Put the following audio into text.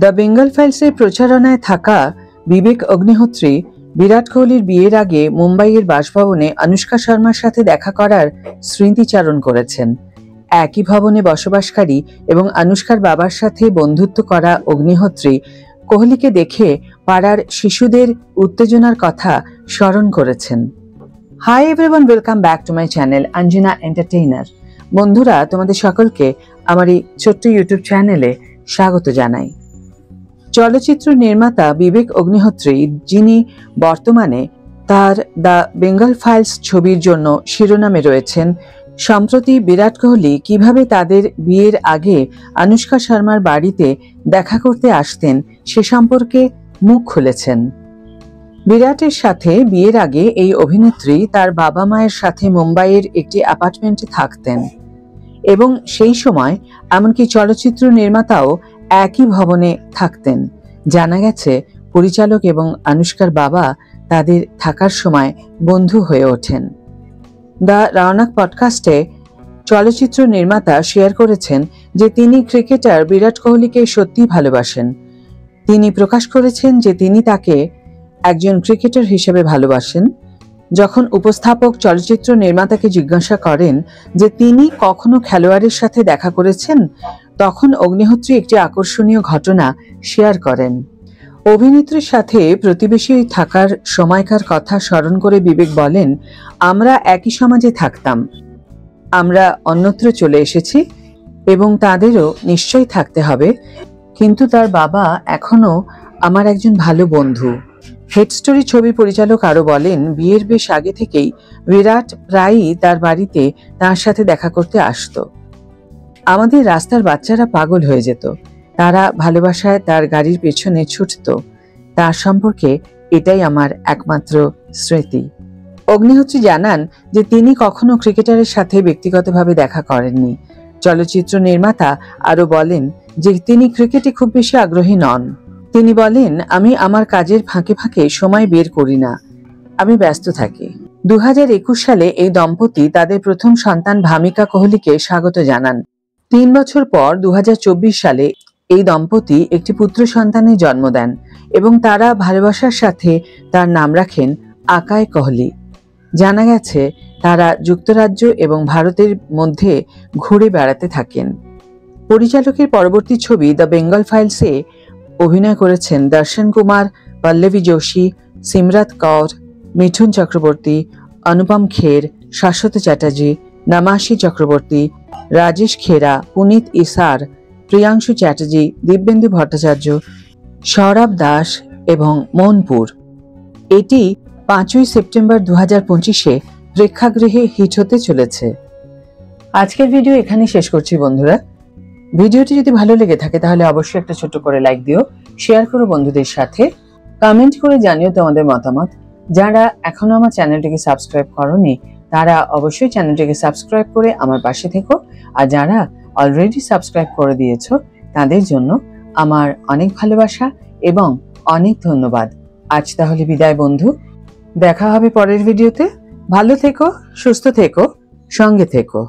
The Bengal ফাইলসের প্রচারণায় থাকা বিবেক অগ্নিহোত্রী বিরাট কোহলির বিয়ের আগে মুম্বাইয়ের বাসভবনে অনুষ্কা শর্মার সাথে দেখা করার স্মৃতিচারণ করেছেন। একই ভবনে বসবাসকারী এবং অনুষ্কার বাবার সাথে বন্ধুত্ব করা অগ্নিহোত্রী কোহলিকে দেখে পাড়ার শিশুদের উত্তেজনার কথা স্মরণ করেছেন। Hi everyone, welcome back to my channel Anjana entertainer. বন্ধুরা, তোমাদের সকলকে আমার এই ছোট্ট ইউটিউব চ্যানেলে স্বাগত জানাই। চলচ্চিত্র নির্মাতা বিবেক অগ্নিহোত্রী, যিনি বর্তমানে তার দ্য বেঙ্গল ফাইলস ছবির জন্য শিরোনামে রয়েছেন, সম্প্রতি বিরাট কোহলি কিভাবে তাদের বিয়ের আগে অনুষ্কা শর্মার বাড়িতে দেখা করতে আসতেন সে সম্পর্কে মুখ খুলেছেন। বিরাটের সাথে বিয়ের আগে এই অভিনেত্রী তার বাবা মায়ের সাথে মুম্বাইয়ের একটি অ্যাপার্টমেন্টে থাকতেন এবং সেই সময় এমনকি চলচ্চিত্র নির্মাতাও একই ভবনে থাকতেন। জানা গেছে পরিচালক এবং অনুষ্কার বাবা তাদের থাকার সময় বন্ধু হয়ে ওঠেন। দ্য রওনক পডকাস্টে চলচ্চিত্র নির্মাতা শেয়ার করেছেন যে তিনি ক্রিকেটার বিরাট কোহলিকে সত্যি ভালোবাসেন। তিনি প্রকাশ করেছেন যে তিনি তাকে একজন ক্রিকেটার হিসেবে ভালোবাসেন। যখন উপস্থাপক চলচ্চিত্র নির্মাতাকে জিজ্ঞাসা করেন যে তিনি কখনো খেলোয়াড়ের সাথে দেখা করেছেন, তখন অগ্নিহোত্রী একটি আকর্ষণীয় ঘটনা শেয়ার করেন। অভিনেত্রীর সাথে প্রতিবেশী থাকার সময়কার কথা স্মরণ করে বিবেক বলেন, আমরা একই সমাজে থাকতাম, আমরা অন্যত্র চলে এসেছি এবং তাদেরও নিশ্চয়ই থাকতে হবে, কিন্তু তার বাবা এখনো আমার একজন ভালো বন্ধু। হেড স্টোরি ছবির পরিচালক আরো বলেন, বিয়ের বেশ আগে থেকেই বিরাট প্রায়ই তার বাড়িতে তার সাথে দেখা করতে আসতো। আমাদের রাস্তার বাচ্চারা পাগল হয়ে যেত, তারা ভালোবাসায় তার গাড়ির পেছনে ছুটত। তার সম্পর্কে এটাই আমার একমাত্র স্মৃতি। অগ্নিহোত্রী জানান যে তিনি কখনো ক্রিকেটারের সাথে ব্যক্তিগতভাবে দেখা করেননি। চলচ্চিত্র নির্মাতা আরো বলেন যে তিনি ক্রিকেটে খুব বেশি আগ্রহী নন। তিনি বলেন, আমি আমার কাজের ফাঁকে ফাঁকে সময় বের করি না, আমি ব্যস্ত থাকি। 2021 সালে এই দম্পতি তাদের প্রথম সন্তান ভামিকা কোহলিকে স্বাগত জানান। 3 বছর পর 2024 সালে এই দম্পতি একটি পুত্র সন্তানের জন্ম দেন এবং তারা ভালোবাসার সাথে তার নাম রাখেন আকাই কোহলি। জানা গেছে তারা যুক্তরাজ্য এবং ভারতের মধ্যে ঘুরে বেড়াতে থাকেন। পরিচালকের পরবর্তী ছবি দ্য বেঙ্গল ফাইলসে অভিনয় করেছেন দর্শন কুমার, পল্লবী যোশী, সিমরত কৌর, মিঠুন চক্রবর্তী, অনুপম খের, শাশ্বত চ্যাটার্জি, নামাশী চক্রবর্তী, রাজেশ খেরা, পুনিত ইসার, প্রিয়াংশু চ্যাটার্জি, দিব্যেন্দু ভট্টাচার্য, সৌরভ দাস এবং মোহনপুর। এটি 5ই সেপ্টেম্বর 2025-এ প্রেক্ষাগৃহে হিট হতে চলেছে। আজকের ভিডিও এখানেই শেষ করছি বন্ধুরা। ভিডিওটি যদি ভালো লেগে থাকে তাহলে অবশ্যই একটা ছোট করে লাইক দিও, শেয়ার করো বন্ধুদের সাথে, কমেন্ট করে জানিও তোমাদের মতামত। যারা এখনো আমার চ্যানেলটিকে সাবস্ক্রাইব করোনি তারা অবশ্যই চ্যানেলটিকে সাবস্ক্রাইব করে আমার পাশে থেকো, আর যারা অলরেডি সাবস্ক্রাইব করে দিয়েছো তাদের জন্য আমার অনেক ভালোবাসা এবং অনেক ধন্যবাদ। আজ তাহলে বিদায় বন্ধু, দেখা হবে পরের ভিডিওতে। ভালো থেকো, সুস্থ থেকো, সঙ্গে থেকো।